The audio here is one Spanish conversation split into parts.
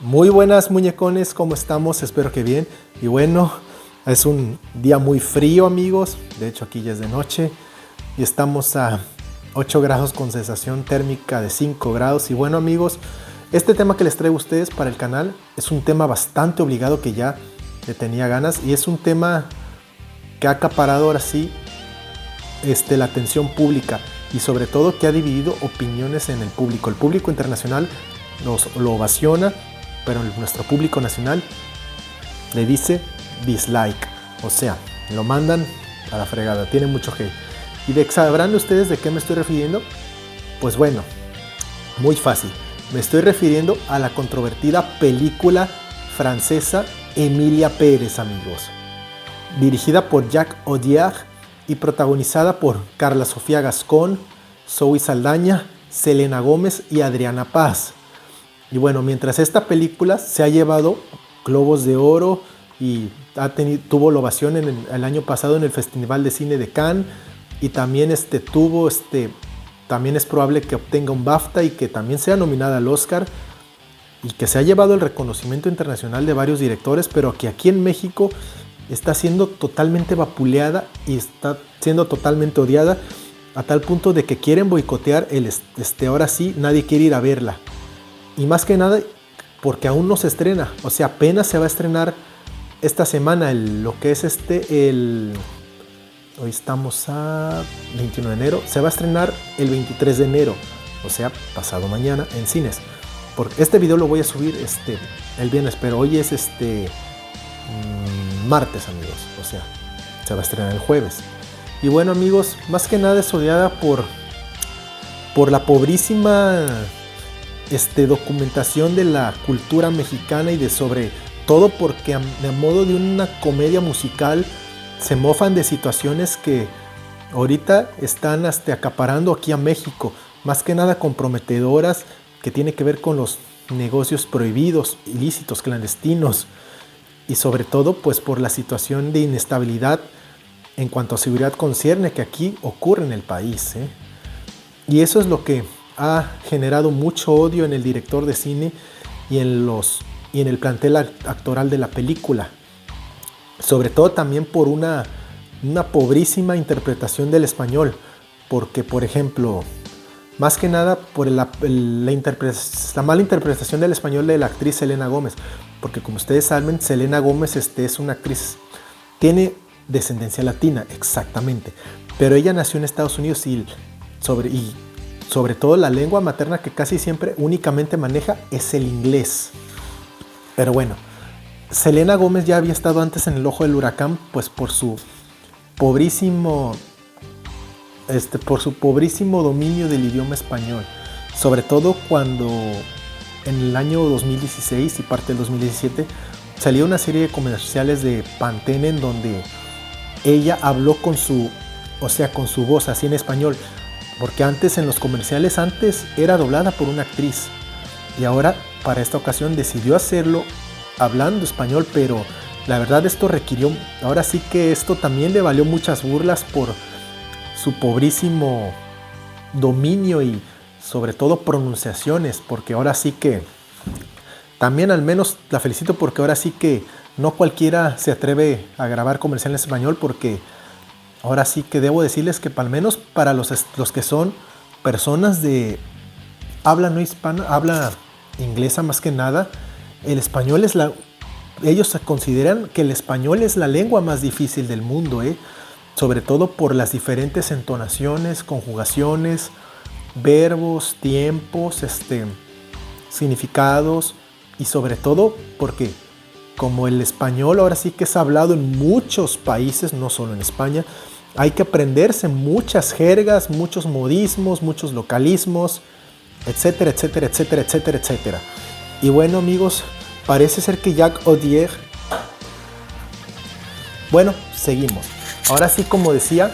Muy buenas muñecones, ¿cómo estamos? Espero que bien. Y bueno, es un día muy frío, amigos. De hecho, aquí ya es de noche y estamos a 8 grados con sensación térmica de 5 grados. Y bueno, amigos, este tema que les traigo a ustedes para el canal es un tema bastante obligado que ya le tenía ganas, y es un tema que ha acaparado ahora sí la atención pública, y sobre todo que ha dividido opiniones en el público. El público internacional lo ovaciona, pero nuestro público nacional le dice dislike, o sea, lo mandan a la fregada, tiene mucho hate. ¿Y sabrán ustedes de qué me estoy refiriendo? Pues bueno, muy fácil, me estoy refiriendo a la controvertida película francesa Emilia Pérez, amigos, dirigida por Jacques Audiard y protagonizada por Carla Sofía Gascón, Zoe Saldaña, Selena Gómez y Adriana Paz. Y bueno, mientras esta película se ha llevado Globos de Oro y tuvo la ovación el año pasado en el Festival de Cine de Cannes, y también también es probable que obtenga un BAFTA y que también sea nominada al Oscar, y que se ha llevado el reconocimiento internacional de varios directores, pero que aquí en México está siendo totalmente vapuleada y está siendo totalmente odiada, a tal punto de que quieren boicotear ahora sí, nadie quiere ir a verla. Y más que nada porque aún no se estrena, o sea, apenas se va a estrenar esta semana, lo que es hoy estamos a 21 de enero, se va a estrenar el 23 de enero, o sea, pasado mañana en cines. Porque este video lo voy a subir el viernes, pero hoy es martes, amigos, o sea, se va a estrenar el jueves. Y bueno, amigos, más que nada es odiada por la pobrísima documentación de la cultura mexicana, y de sobre todo porque a modo de una comedia musical se mofan de situaciones que ahorita están acaparando aquí a México, más que nada comprometedoras, que tiene que ver con los negocios prohibidos, ilícitos, clandestinos, y sobre todo pues por la situación de inestabilidad en cuanto a seguridad concierne que aquí ocurre en el país, ¿eh? Y eso es lo que ha generado mucho odio en el director de cine y en el plantel actoral de la película, sobre todo también por una pobrísima interpretación del español, porque por ejemplo, más que nada por la mala interpretación del español de la actriz Selena Gómez, porque como ustedes saben, Selena Gómez es una actriz, tiene descendencia latina, exactamente, pero ella nació en Estados Unidos y sobre todo la lengua materna que casi siempre únicamente maneja es el inglés. Pero bueno, Selena Gómez ya había estado antes en el ojo del huracán, pues por su pobrísimo dominio del idioma español, sobre todo cuando en el año 2016 y parte del 2017 salió una serie de comerciales de Pantene en donde ella habló con su voz así en español, porque antes en los comerciales era doblada por una actriz, y ahora para esta ocasión decidió hacerlo hablando español, pero la verdad ahora sí que esto también le valió muchas burlas por su pobrísimo dominio y sobre todo pronunciaciones, porque ahora sí que también al menos la felicito, porque ahora sí que no cualquiera se atreve a grabar comerciales en español, porque ahora sí que debo decirles que al menos para los que son personas de habla no hispana, habla inglesa más que nada, el español ellos consideran que el español es la lengua más difícil del mundo, sobre todo por las diferentes entonaciones, conjugaciones, verbos, tiempos, significados, y sobre todo porque como el español ahora sí que es hablado en muchos países, no solo en España, hay que aprenderse muchas jergas, muchos modismos, muchos localismos, etcétera, etcétera, etcétera, etcétera, etcétera. Y bueno, amigos, parece ser que Jacques Audiard... Bueno, seguimos. Ahora sí, como decía,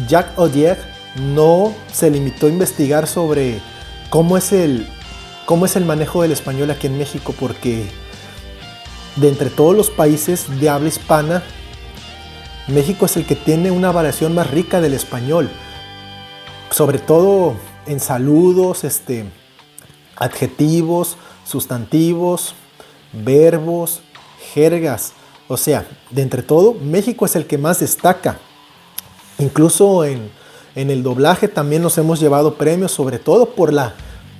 Jacques Audiard no se limitó a investigar sobre cómo es el manejo del español aquí en México, porque de entre todos los países de habla hispana, México es el que tiene una variación más rica del español, sobre todo en saludos, adjetivos, sustantivos, verbos, jergas. O sea, de entre todo, México es el que más destaca. Incluso en el doblaje también nos hemos llevado premios, sobre todo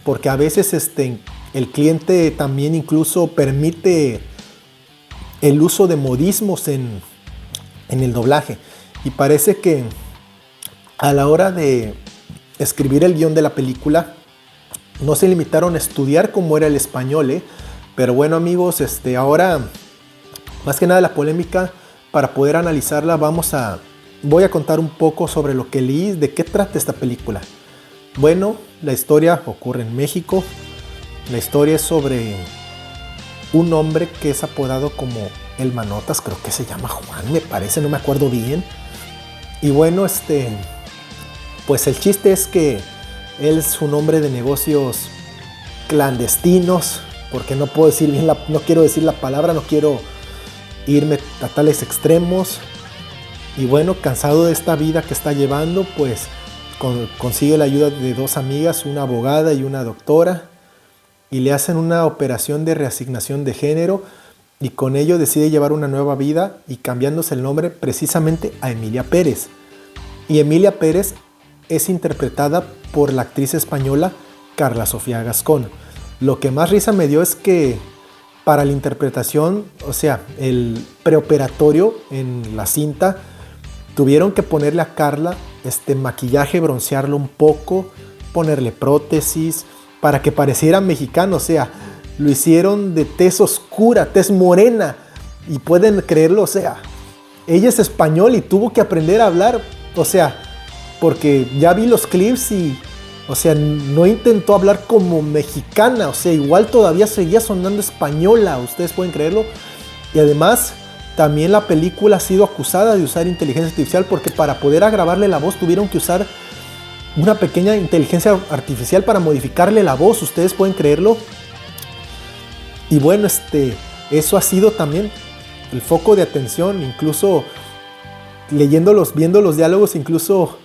porque a veces el cliente también incluso permite el uso de modismos en el doblaje. Y parece que a la hora de escribir el guión de la película, no se limitaron a estudiar cómo era el español, Pero bueno, amigos, ahora, más que nada la polémica, para poder analizarla, voy a contar un poco sobre lo que leí, de qué trata esta película. Bueno, la historia ocurre en México. La historia es sobre un hombre que es apodado como el Manotas, creo que se llama Juan, me parece, no me acuerdo bien. Y bueno, pues el chiste es que él es un hombre de negocios clandestinos, porque no puedo decir bien no quiero decir la palabra, no quiero irme a tales extremos. Y bueno, cansado de esta vida que está llevando, pues consigue la ayuda de dos amigas, una abogada y una doctora, y le hacen una operación de reasignación de género, y con ello decide llevar una nueva vida y cambiándose el nombre precisamente a Emilia Pérez. Y Emilia Pérez es interpretada por la actriz española Carla Sofía Gascón. Lo que más risa me dio es que para la interpretación, o sea, el preoperatorio en la cinta, tuvieron que ponerle a Carla maquillaje, broncearlo un poco, ponerle prótesis para que pareciera mexicano. O sea, lo hicieron de tez oscura, tez morena, y pueden creerlo. O sea, ella es española y tuvo que aprender a hablar, o sea, porque ya vi los clips y, o sea, no intentó hablar como mexicana, o sea, igual todavía seguía sonando española, ustedes pueden creerlo. Y además, también la película ha sido acusada de usar inteligencia artificial, porque para poder agravarle la voz tuvieron que usar una pequeña inteligencia artificial para modificarle la voz, ustedes pueden creerlo. Y bueno, eso ha sido también el foco de atención, incluso viendo los diálogos, incluso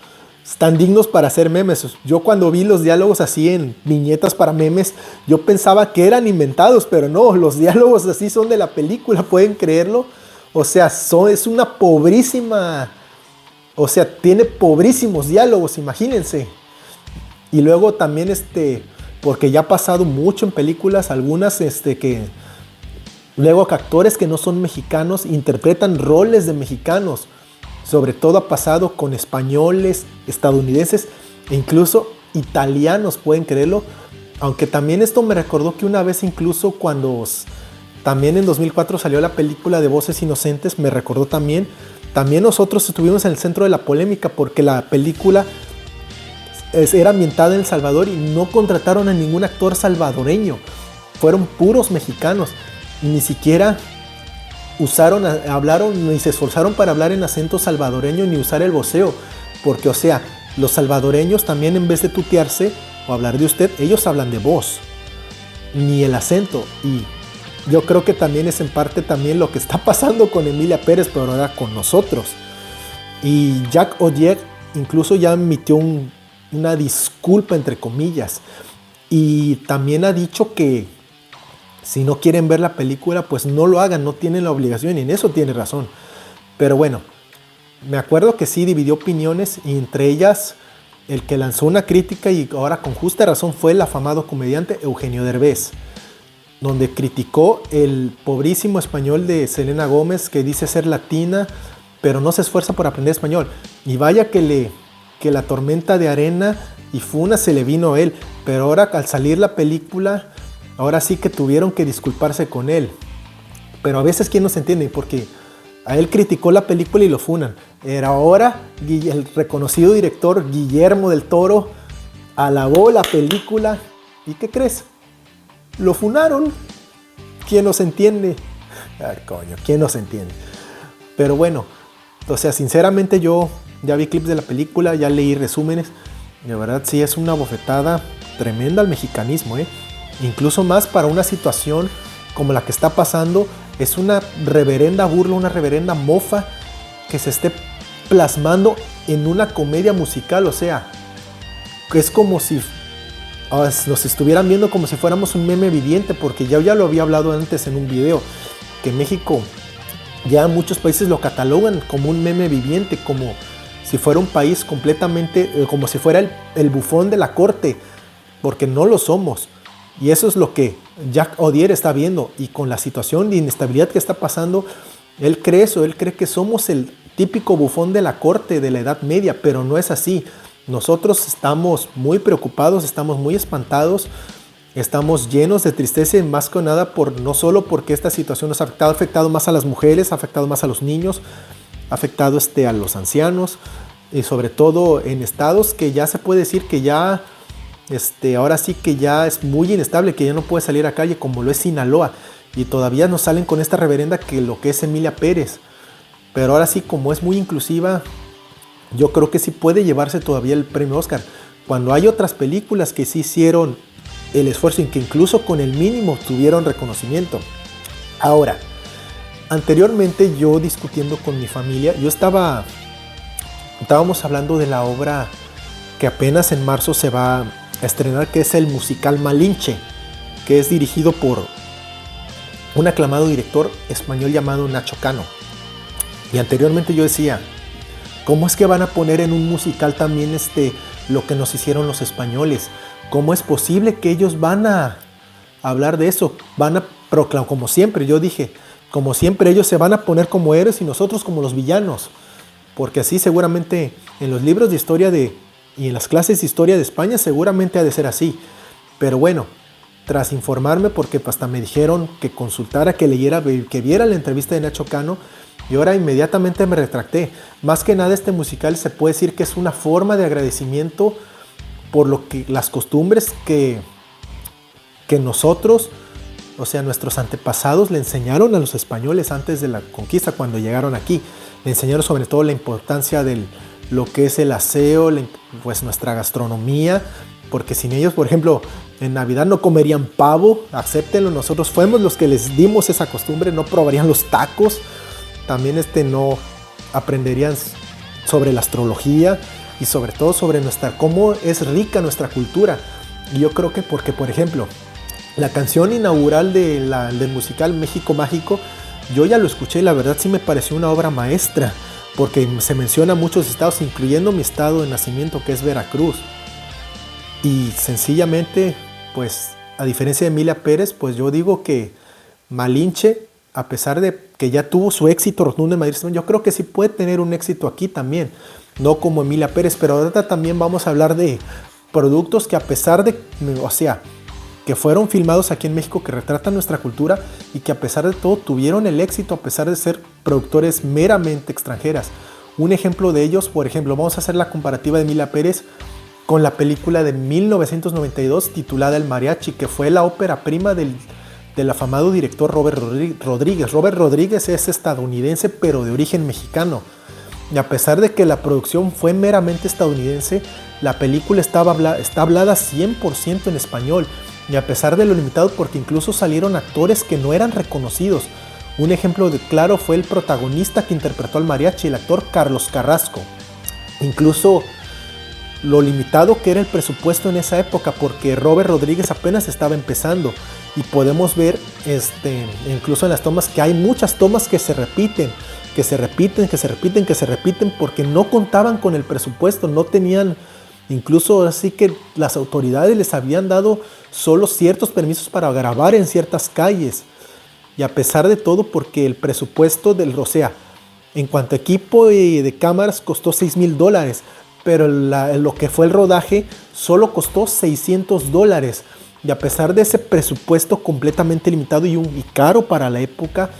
están dignos para hacer memes. Yo cuando vi los diálogos así en viñetas para memes, yo pensaba que eran inventados, pero no, los diálogos así son de la película, pueden creerlo. O sea, es una pobrísima, o sea, tiene pobrísimos diálogos, imagínense. Y luego también porque ya ha pasado mucho en películas, algunas que luego actores que no son mexicanos interpretan roles de mexicanos. Sobre todo ha pasado con españoles, estadounidenses e incluso italianos, pueden creerlo. Aunque también esto me recordó que una vez, incluso cuando también en 2004 salió la película de Voces Inocentes, me recordó también nosotros estuvimos en el centro de la polémica porque la película era ambientada en El Salvador y no contrataron a ningún actor salvadoreño. Fueron puros mexicanos. Ni siquiera hablaron ni se esforzaron para hablar en acento salvadoreño ni usar el voceo. Porque, o sea, los salvadoreños también, en vez de tutearse o hablar de usted, ellos hablan de vos. Ni el acento. Y yo creo que también es en parte también lo que está pasando con Emilia Pérez, pero ahora con nosotros. Y Jacques Audiard incluso ya emitió una disculpa, entre comillas. Y también ha dicho que si no quieren ver la película, pues no lo hagan, no tienen la obligación, y en eso tiene razón. Pero bueno, me acuerdo que sí dividió opiniones, y entre ellas el que lanzó una crítica, y ahora con justa razón, fue el afamado comediante Eugenio Derbez, donde criticó el pobrísimo español de Selena Gómez, que dice ser latina, pero no se esfuerza por aprender español. Y vaya que la tormenta de arena y funa se le vino a él, pero ahora al salir la película, ahora sí que tuvieron que disculparse con él. Pero a veces, ¿quién no se entiende? Porque a él criticó la película y lo funan. Era ahora el reconocido director Guillermo del Toro alabó la película. ¿Y qué crees? Lo funaron. ¿Quién no se entiende? Ay, coño, ¿quién no se entiende? Pero bueno, o sea, sinceramente yo ya vi clips de la película, ya leí resúmenes. De verdad sí es una bofetada tremenda al mexicanismo, Incluso más para una situación como la que está pasando. Es una reverenda burla, una reverenda mofa que se esté plasmando en una comedia musical. O sea, es como si nos estuvieran viendo como si fuéramos un meme viviente, porque ya lo había hablado antes en un video, que México ya muchos países lo catalogan como un meme viviente, como si fuera un país completamente, como si fuera el bufón de la corte, porque no lo somos. Y eso es lo que Jacques Odier está viendo, y con la situación de inestabilidad que está pasando, él cree eso, él cree que somos el típico bufón de la corte de la Edad Media, pero no es así. Nosotros estamos muy preocupados, estamos muy espantados, estamos llenos de tristeza, más que nada no solo porque esta situación nos ha afectado más a las mujeres, ha afectado más a los niños, ha afectado a los ancianos, y sobre todo en estados que ya se puede decir que ya, ahora sí que ya es muy inestable, que ya no puede salir a calle, como lo es Sinaloa, y todavía nos salen con esta reverenda que lo que es Emilia Pérez. Pero ahora sí, como es muy inclusiva, yo creo que sí puede llevarse todavía el premio Oscar. Cuando hay otras películas que sí hicieron el esfuerzo y que incluso con el mínimo tuvieron reconocimiento. Ahora, anteriormente yo discutiendo con mi familia, estábamos hablando de la obra que apenas en marzo se va a estrenar, que es el musical Malinche, que es dirigido por un aclamado director español llamado Nacho Cano. Y anteriormente yo decía, ¿cómo es que van a poner en un musical también lo que nos hicieron los españoles? ¿Cómo es posible que ellos van a hablar de eso? Van a proclamar, como siempre, yo dije, como siempre ellos se van a poner como héroes y nosotros como los villanos. Porque así seguramente en los libros de historia y en las clases de historia de España seguramente ha de ser así. Pero bueno, tras informarme, porque hasta me dijeron que consultara, que leyera, que viera la entrevista de Nacho Cano, y ahora inmediatamente me retracté. Más que nada este musical se puede decir que es una forma de agradecimiento por las costumbres que nosotros, o sea, nuestros antepasados le enseñaron a los españoles antes de la conquista, cuando llegaron aquí. Le enseñaron sobre todo la importancia de lo que es el aseo, pues nuestra gastronomía, porque sin ellos, por ejemplo, en Navidad no comerían pavo, acéptenlo, nosotros fuimos los que les dimos esa costumbre, no probarían los tacos, también no aprenderían sobre la astrología y sobre todo sobre cómo es rica nuestra cultura. Y yo creo que porque, por ejemplo, la canción inaugural del musical México Mágico, yo ya lo escuché y la verdad sí me pareció una obra maestra, porque se menciona muchos estados, incluyendo mi estado de nacimiento, que es Veracruz. Y sencillamente, pues, a diferencia de Emilia Pérez, pues yo digo que Malinche, a pesar de que ya tuvo su éxito rotundo en Madrid, yo creo que sí puede tener un éxito aquí también, no como Emilia Pérez, pero ahora también vamos a hablar de productos que a pesar de, o sea, que fueron filmados aquí en México, que retratan nuestra cultura y que a pesar de todo tuvieron el éxito a pesar de ser productores meramente extranjeras. Un ejemplo de ellos, por ejemplo, vamos a hacer la comparativa de Emilia Pérez con la película de 1992 titulada El Mariachi, que fue la ópera prima del afamado director Robert Rodríguez. Robert Rodríguez es estadounidense pero de origen mexicano. Y a pesar de que la producción fue meramente estadounidense, la película está hablada 100% en español. Y a pesar de lo limitado, porque incluso salieron actores que no eran reconocidos. Un ejemplo claro fue el protagonista que interpretó al mariachi, el actor Carlos Carrasco. Incluso lo limitado que era el presupuesto en esa época, porque Robert Rodríguez apenas estaba empezando. Y podemos ver incluso en las tomas que hay muchas tomas que se repiten, porque no contaban con el presupuesto, no tenían, incluso así que las autoridades les habían dado solo ciertos permisos para grabar en ciertas calles. Y a pesar de todo, porque el presupuesto o sea, en cuanto a equipo de cámaras costó $6,000, pero lo que fue el rodaje solo costó $600. Y a pesar de ese presupuesto completamente limitado y caro para la época,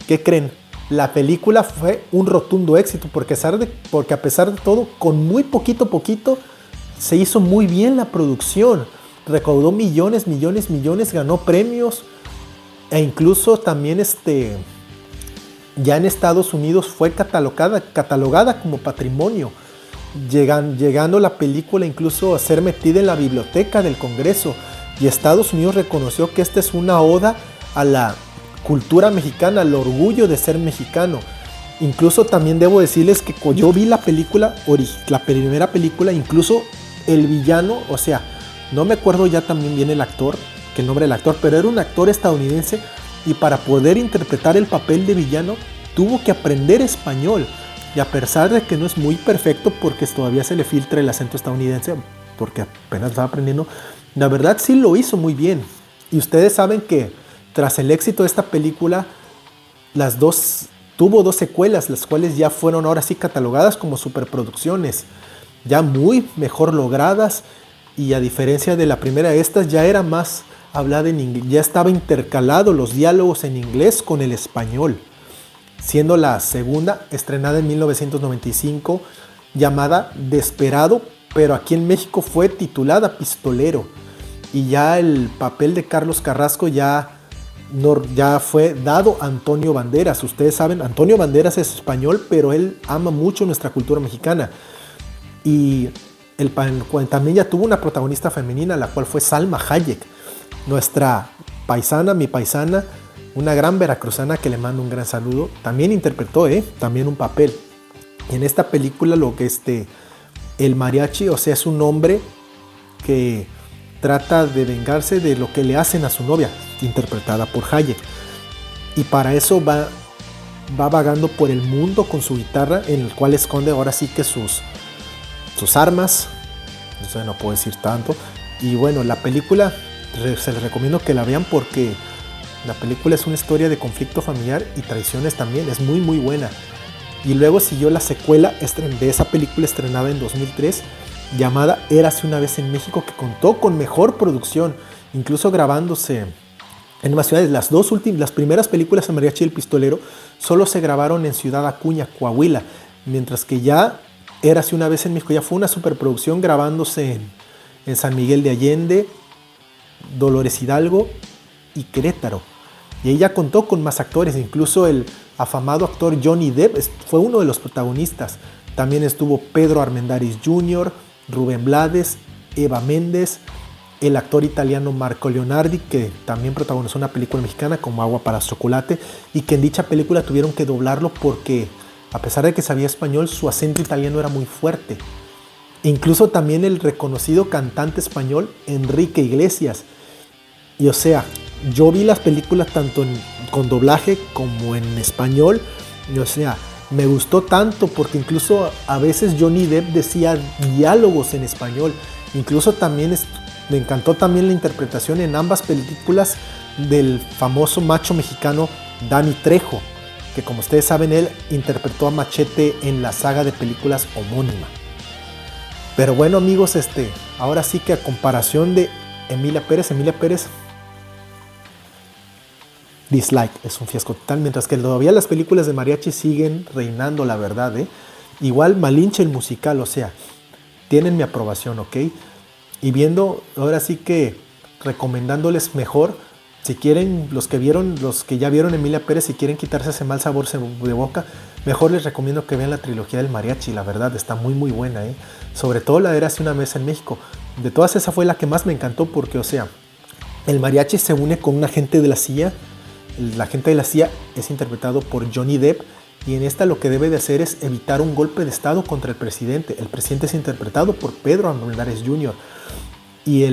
¿qué creen? La película fue un rotundo éxito, porque a pesar de todo, con muy poquito, se hizo muy bien la producción. Recaudó millones, ganó premios, e incluso también ya en Estados Unidos fue catalogada como patrimonio, llegando la película incluso a ser metida en la biblioteca del Congreso. Y Estados Unidos reconoció que esta es una oda a la cultura mexicana, al orgullo de ser mexicano. Incluso también debo decirles que cuando yo vi la primera película, incluso el villano, o sea, No me acuerdo ya también bien el actor, que el nombre del actor, pero era un actor estadounidense y para poder interpretar el papel de villano tuvo que aprender español. Y a pesar de que no es muy perfecto porque todavía se le filtra el acento estadounidense, porque apenas estaba aprendiendo, la verdad sí lo hizo muy bien. Y ustedes saben que tras el éxito de esta película, tuvo dos secuelas, las cuales ya fueron ahora sí catalogadas como superproducciones, ya muy mejor logradas, y a diferencia de la primera, estas ya era más hablada en inglés, ya estaba intercalado los diálogos en inglés con el español, siendo la segunda estrenada en 1995 llamada Desperado, pero aquí en México fue titulada Pistolero, y ya el papel de Carlos Carrasco ya fue dado a Antonio Banderas. Ustedes saben, Antonio Banderas es español, pero él ama mucho nuestra cultura mexicana. Y también ya tuvo una protagonista femenina, la cual fue Salma Hayek, nuestra paisana, mi paisana, una gran veracruzana que le mando un gran saludo. También interpretó también un papel. Y en esta película el mariachi, o sea, es un hombre que trata de vengarse de lo que le hacen a su novia, interpretada por Hayek. Y para eso va vagando por el mundo con su guitarra, en el cual esconde ahora sí que sus armas. Eso no puedo decir tanto. Y bueno, la película se les recomiendo que la vean porque la película es una historia de conflicto familiar y traiciones también. Es muy muy buena. Y luego siguió la secuela de esa película estrenada en 2003, llamada Érase una vez en México, que contó con mejor producción, incluso grabándose en más ciudades. Las primeras películas de Mariachi y el Pistolero solo se grabaron en Ciudad Acuña, Coahuila, mientras que ya Érase una vez en México ya fue una superproducción grabándose en San Miguel de Allende, Dolores Hidalgo y Querétaro. Y ella contó con más actores, incluso el afamado actor Johnny Depp fue uno de los protagonistas. También estuvo Pedro Armendáriz Jr., Rubén Blades, Eva Méndez, el actor italiano Marco Leonardi, que también protagonizó una película mexicana como Agua para Chocolate, y que en dicha película tuvieron que doblarlo porque, a pesar de que sabía español, su acento italiano era muy fuerte. Incluso también el reconocido cantante español Enrique Iglesias. Y o sea, yo vi las películas tanto con doblaje como en español, y o sea, me gustó tanto porque incluso a veces Johnny Depp decía diálogos en español. Incluso también me encantó también la interpretación en ambas películas del famoso macho mexicano Danny Trejo, que como ustedes saben, él interpretó a Machete en la saga de películas homónima. Pero bueno, amigos, ahora sí que a comparación de Emilia Pérez, dislike, es un fiasco total, mientras que todavía las películas de mariachi siguen reinando, la verdad, Igual Malinche el musical, o sea, tienen mi aprobación, ¿ok? Y viendo, ahora sí que recomendándoles mejor, si quieren, los que ya vieron Emilia Pérez, si quieren quitarse ese mal sabor de boca, mejor les recomiendo que vean la trilogía del mariachi, la verdad, está muy muy buena, Sobre todo la de Érase una vez en México. De todas, esa fue la que más me encantó porque, o sea, el mariachi se une con un agente de la CIA. El agente de la CIA es interpretado por Johnny Depp, y en esta lo que debe de hacer es evitar un golpe de estado contra el presidente. El presidente es interpretado por Pedro Armendáriz Jr. Y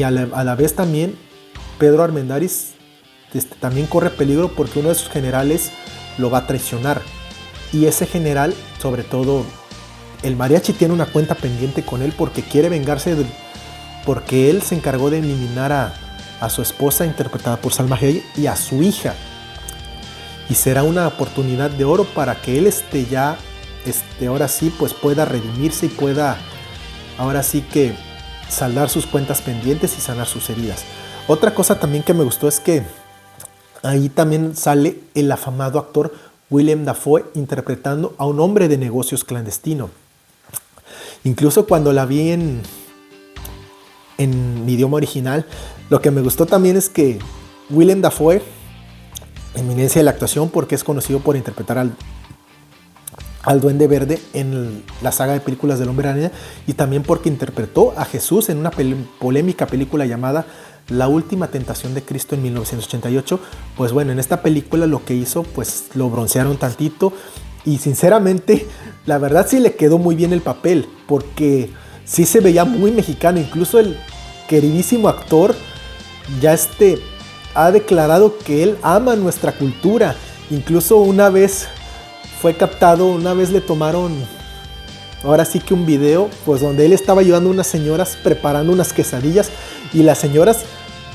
a la vez también Pedro Armendáriz también corre peligro porque uno de sus generales lo va a traicionar. Y ese general, sobre todo, el mariachi tiene una cuenta pendiente con él porque quiere vengarse porque él se encargó de eliminar a su esposa, interpretada por Salma Hayek, y a su hija. Y será una oportunidad de oro para que él ahora sí pues pueda redimirse y pueda ahora sí que saldar sus cuentas pendientes y sanar sus heridas. Otra cosa también que me gustó es que ahí también sale el afamado actor Willem Dafoe interpretando a un hombre de negocios clandestino. Incluso cuando la vi en idioma original, lo que me gustó también es que Willem Dafoe, eminencia de la actuación porque es conocido por interpretar al Duende Verde en la saga de películas del Hombre Araña, y también porque interpretó a Jesús en una polémica película llamada La Última Tentación de Cristo en 1988. Pues bueno, en esta película lo que hizo, pues lo broncearon tantito, y sinceramente la verdad sí le quedó muy bien el papel porque sí se veía muy mexicano. Incluso queridísimo actor ya ha declarado que él ama nuestra cultura. Incluso una vez fue captado, una vez le tomaron, ahora sí que un video, pues donde él estaba ayudando a unas señoras preparando unas quesadillas, y las señoras,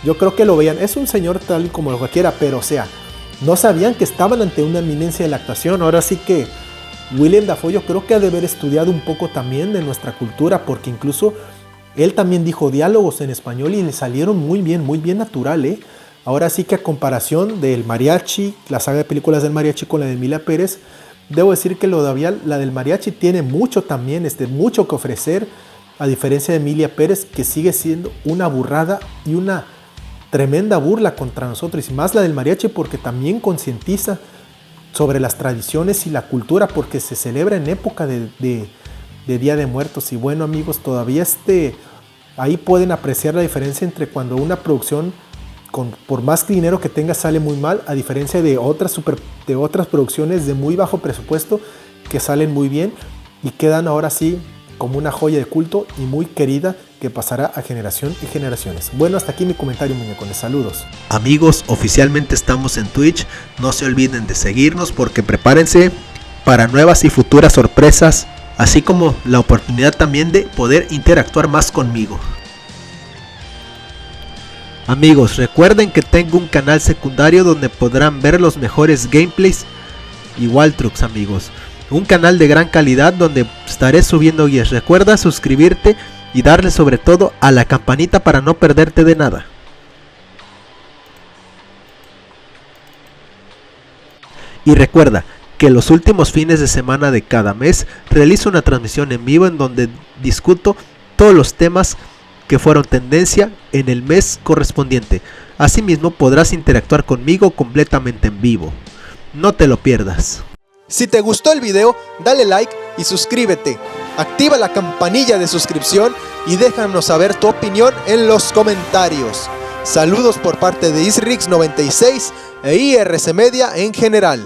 yo creo que lo veían, es un señor tal como cualquiera, pero o sea, no sabían que estaban ante una eminencia de la actuación. Ahora sí que Willem Dafoe yo creo que ha de haber estudiado un poco también de nuestra cultura, porque incluso él también dijo diálogos en español y le salieron muy bien natural, Ahora sí que a comparación del mariachi, la saga de películas del mariachi con la de Emilia Pérez, debo decir que la del mariachi tiene mucho también, mucho que ofrecer, a diferencia de Emilia Pérez, que sigue siendo una burrada y una tremenda burla contra nosotros, y más la del mariachi porque también concientiza sobre las tradiciones y la cultura, porque se celebra en época de Día de Muertos. Y bueno, amigos, todavía ahí pueden apreciar la diferencia entre cuando una producción por más dinero que tenga sale muy mal, a diferencia de otras producciones de muy bajo presupuesto que salen muy bien y quedan ahora sí como una joya de culto y muy querida que pasará a generación y generaciones. Bueno, hasta aquí mi comentario, muñecones. Saludos. Amigos, oficialmente estamos en Twitch. No se olviden de seguirnos porque prepárense para nuevas y futuras sorpresas, así como la oportunidad también de poder interactuar más conmigo. Amigos, recuerden que tengo un canal secundario donde podrán ver los mejores gameplays y wall trucks, amigos. Un canal de gran calidad donde estaré subiendo guías. Recuerda suscribirte y darle sobre todo a la campanita para no perderte de nada. Y recuerda que los últimos fines de semana de cada mes realizo una transmisión en vivo en donde discuto todos los temas que fueron tendencia en el mes correspondiente. Asimismo podrás interactuar conmigo completamente en vivo. No te lo pierdas. Si te gustó el video, dale like y suscríbete. Activa la campanilla de suscripción y déjanos saber tu opinión en los comentarios. Saludos por parte de Isrix96 e IRC Media en general.